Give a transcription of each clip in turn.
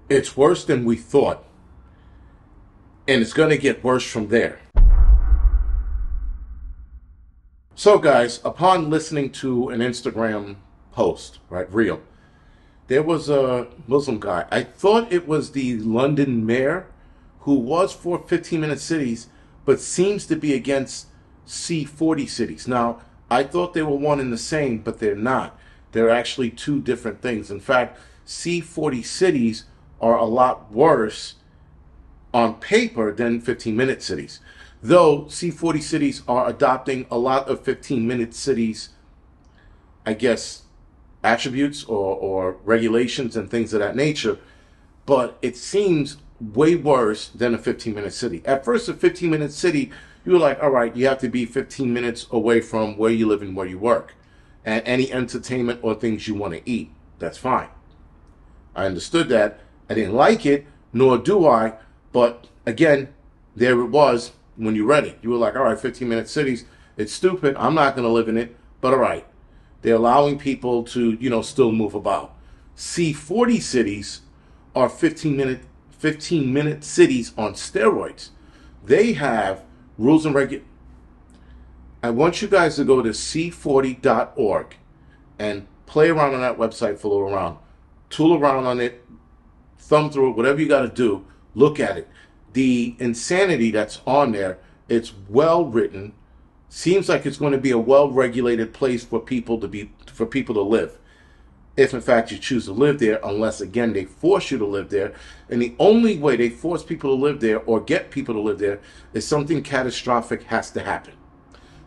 It's worse than we thought, and it's going to get worse from there. So guys, upon listening to an Instagram post, right, reel, there was a Muslim guy. I thought it was the London mayor who was for 15-minute cities, but seems to be against C40 cities. Now, I thought they were one and the same, but they're not. They're actually two different things. In fact, C40 cities are a lot worse on paper than 15-minute cities. Though C40 cities are adopting a lot of 15-minute cities, I guess, attributes or regulations and things of that nature, but it seems way worse than a 15-minute city. At first, a 15-minute city, you were like, all right, you have to be 15 minutes away from where you live and where you work, and any entertainment or things you want to eat. That's fine. I understood that. I didn't like it, nor do I, but again, there it was when you read it. You were like, all right, 15-minute cities, it's stupid, I'm not going to live in it, but all right. They're allowing people to, still move about. C40 cities are 15-minute cities on steroids. They have rules and regulations. I want you guys to go to c40.org and play around on that website, fool around, tool around on it, thumb through it, whatever you got to do, look at it. The insanity that's on there, it's well written. Seems like it's going to be a well-regulated place for people to live, if in fact you choose to live there, unless again they force you to live there. And the only way they force people to live there or get people to live there is something catastrophic has to happen.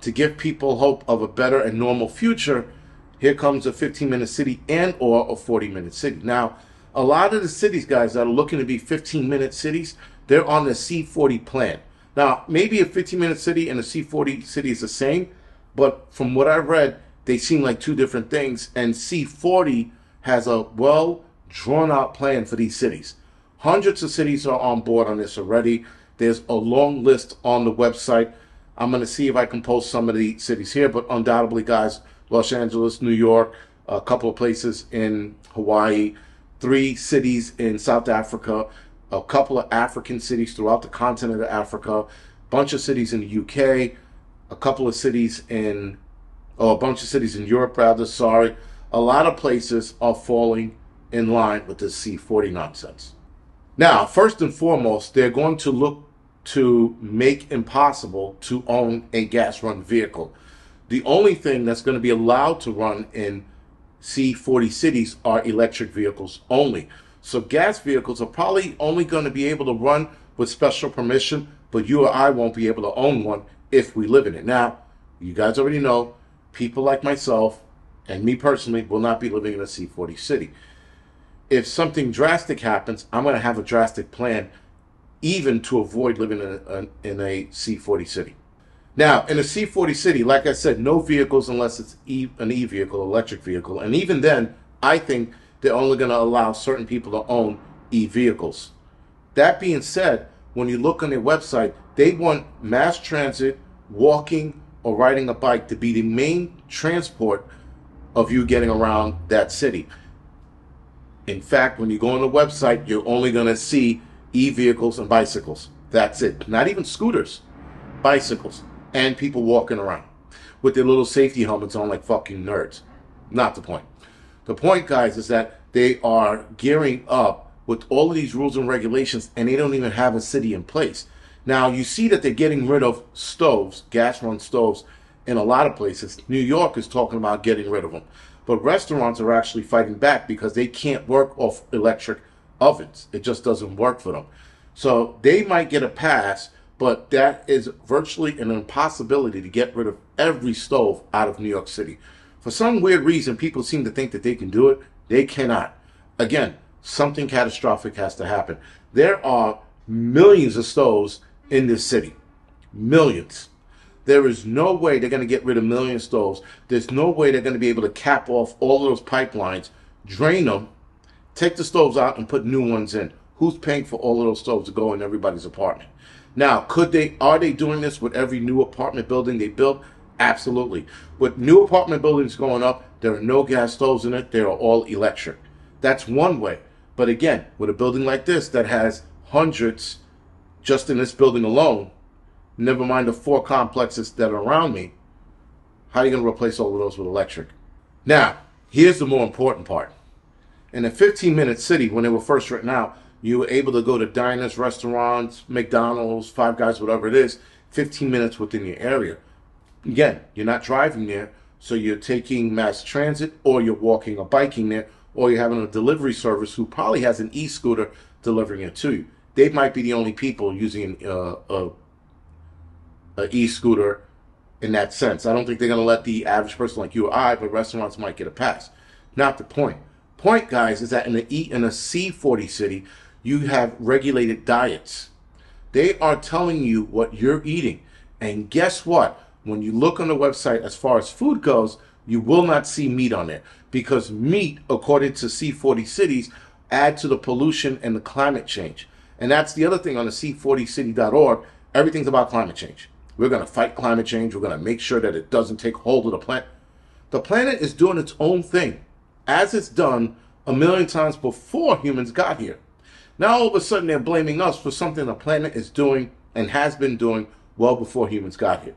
To give people hope of a better and normal future, here comes a 15-minute city and or a 40-minute city. Now, a lot of the cities, guys, that are looking to be 15-minute cities, they're on the C40 plan. Now, maybe a 15-minute city and a C40 city is the same, but from what I read, they seem like two different things, and C40 has a well drawn out plan for these cities. Hundreds of cities are on board on this already. There's a long list on the website. I'm going to see if I can post some of the cities here, but undoubtedly, guys, Los Angeles, New York, a couple of places in Hawaii, 3 cities in South Africa, a couple of African cities throughout the continent of Africa, a bunch of cities in the UK, a bunch of cities in Europe, rather, sorry. A lot of places are falling in line with this C40 nonsense. Now, first and foremost, they're going to look to make impossible to own a gas-run vehicle. The only thing that's going to be allowed to run in C40 cities are electric vehicles only. So gas vehicles are probably only going to be able to run with special permission, but you or I won't be able to own one if we live in it. Now, you guys already know, people like myself and me personally will not be living in a C40 city. If something drastic happens, I'm going to have a drastic plan even to avoid living in a C40 city. Now, in a C40 city, like I said, no vehicles unless it's an e-vehicle, electric vehicle. And even then, I think they're only going to allow certain people to own e-vehicles. That being said, when you look on their website, they want mass transit, walking, or riding a bike to be the main transport of you getting around that city. In fact, when you go on the website, you're only going to see e-vehicles and bicycles. That's it. Not even scooters, bicycles, and people walking around with their little safety helmets on like fucking nerds. Not the point. The point, guys, is that they are gearing up with all of these rules and regulations, and they don't even have a city in place. Now, you see that they're getting rid of stoves, gas-run stoves, in a lot of places. New York is talking about getting rid of them. But restaurants are actually fighting back because they can't work off electric ovens. It just doesn't work for them. So they might get a pass, but that is virtually an impossibility to get rid of every stove out of New York City. For some weird reason, people seem to think that they can do it. They cannot. Again, something catastrophic has to happen. There are millions of stoves in this city. Millions. There is no way they're going to get rid of a million stoves. There's no way they're going to be able to cap off all of those pipelines, drain them, take the stoves out, and put new ones in. Who's paying for all of those stoves to go in everybody's apartment? Now, are they doing this with every new apartment building they build? Absolutely. With new apartment buildings going up, there are no gas stoves in it. They are all electric. That's one way. But again, with a building like this that has hundreds just in this building alone, never mind the 4 complexes that are around me, how are you going to replace all of those with electric? Now, here's the more important part. In a 15-minute city, when they were first written out, you were able to go to diners, restaurants, McDonald's, Five Guys, whatever it is, 15 minutes within your area. Again, you're not driving there, so you're taking mass transit, or you're walking or biking there, or you're having a delivery service who probably has an e-scooter delivering it to you. They might be the only people using a e-scooter in that sense. I don't think they're going to let the average person like you or I, but restaurants might get a pass. Not the point. Point, guys, is that in a C40 city, you have regulated diets. They are telling you what you're eating. And guess what? When you look on the website as far as food goes, you will not see meat on there. Because meat, according to C40 cities, add to the pollution and the climate change. And that's the other thing on the C40city.org. Everything's about climate change. We're going to fight climate change. We're going to make sure that it doesn't take hold of the planet. The planet is doing its own thing, as it's done a million times before humans got here. Now all of a sudden they're blaming us for something the planet is doing and has been doing well before humans got here.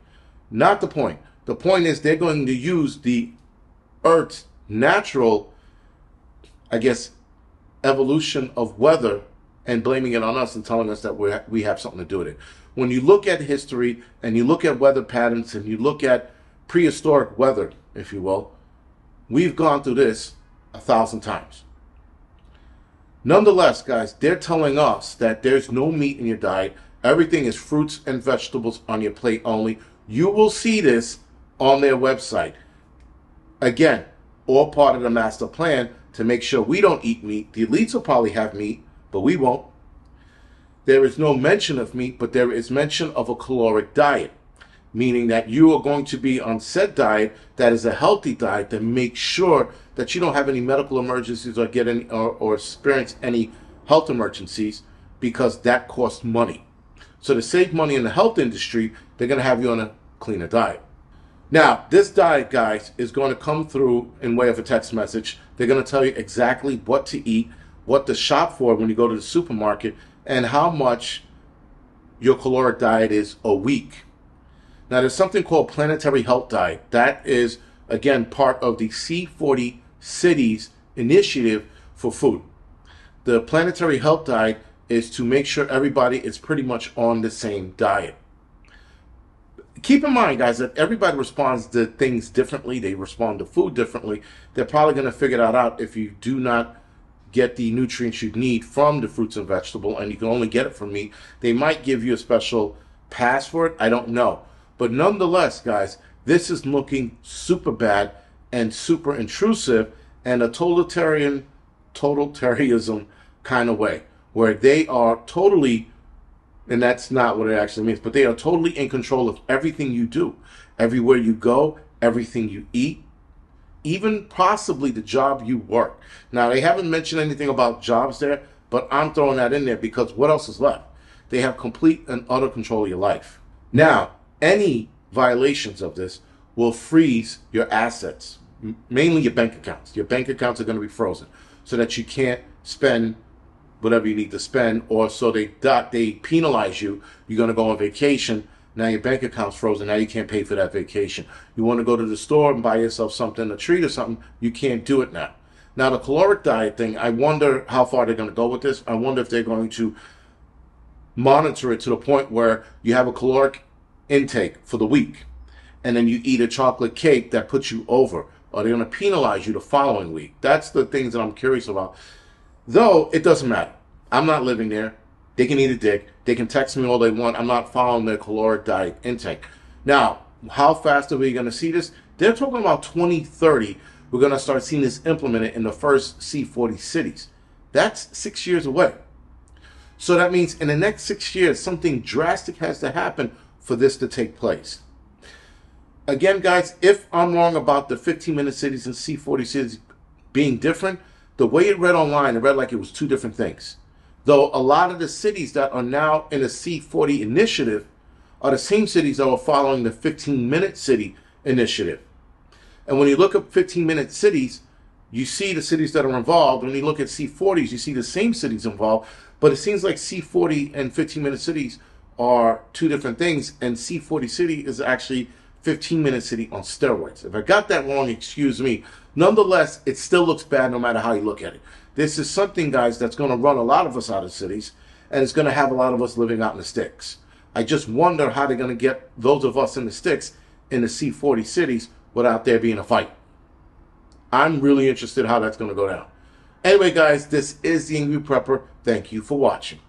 Not the point. The point is they're going to use the Earth's natural, I guess, evolution of weather and blaming it on us and telling us that we have something to do with it. When you look at history and you look at weather patterns and you look at prehistoric weather, if you will, we've gone through this 1,000 times. Nonetheless, guys, they're telling us that there's no meat in your diet. Everything is fruits and vegetables on your plate only. You will see this on their website. Again, all part of the master plan to make sure we don't eat meat. The elites will probably have meat, but we won't. There is no mention of meat, but there is mention of a caloric diet, meaning that you are going to be on said diet that is a healthy diet that makes sure that you don't have any medical emergencies or get any or experience any health emergencies, because that costs money. So to save money in the health industry, they're going to have you on a cleaner diet. Now, this diet, guys, is going to come through in way of a text message. They're going to tell you exactly what to eat, what to shop for when you go to the supermarket, and how much your caloric diet is a week. Now, there's something called Planetary Health Diet. That is, again, part of the C40 Cities initiative for food. The Planetary Health Diet is to make sure everybody is pretty much on the same diet. Keep in mind, guys, that everybody responds to things differently. They respond to food differently. They're probably going to figure that out if you do not get the nutrients you need from the fruits and vegetable, and you can only get it from meat. They might give you a special pass for it. I don't know. But nonetheless, guys, this is looking super bad and super intrusive and a totalitarianism kind of way, where they are totally, and that's not what it actually means, but they are totally in control of everything you do, everywhere you go, everything you eat, even possibly the job you work. Now, they haven't mentioned anything about jobs there, but I'm throwing that in there because what else is left? They have complete and utter control of your life. Now, any violations of this will freeze your assets, mainly your bank accounts. Your bank accounts are going to be frozen so that you can't spend whatever you need to spend, or so they penalize you. You're going to go on vacation. Now your bank account's frozen. Now you can't pay for that vacation. You want to go to the store and buy yourself something, a treat or something, you can't do it now. Now the caloric diet thing, I wonder how far they're going to go with this. I wonder if they're going to monitor it to the point where you have a caloric intake for the week, and then you eat a chocolate cake that puts you over, or they're going to penalize you the following week. That's the things that I'm curious about. Though, it doesn't matter. I'm not living there. They can eat a dick. They can text me all they want. I'm not following their caloric diet intake. Now, how fast are we going to see this? They're talking about 2030. We're going to start seeing this implemented in the first C40 cities. That's 6 years away. So that means in the next 6 years, something drastic has to happen for this to take place. Again, guys, if I'm wrong about the 15-minute cities and C40 cities being different, the way it read online, it read like it was two different things. Though a lot of the cities that are now in the C40 initiative are the same cities that were following the 15-minute city initiative. And when you look up 15-minute cities, you see the cities that are involved. When you look at C40s, you see the same cities involved, but it seems like C40 and 15-minute cities are two different things, and C40 city is actually 15-minute city on steroids. If I got that wrong, excuse me. Nonetheless, it still looks bad no matter how you look at it. This is something, guys, that's going to run a lot of us out of cities, and it's going to have a lot of us living out in the sticks. I just wonder how they're going to get those of us in the sticks in the C40 cities without there being a fight. I'm really interested how that's going to go down. Anyway, guys, this is the Angry Prepper. Thank you for watching.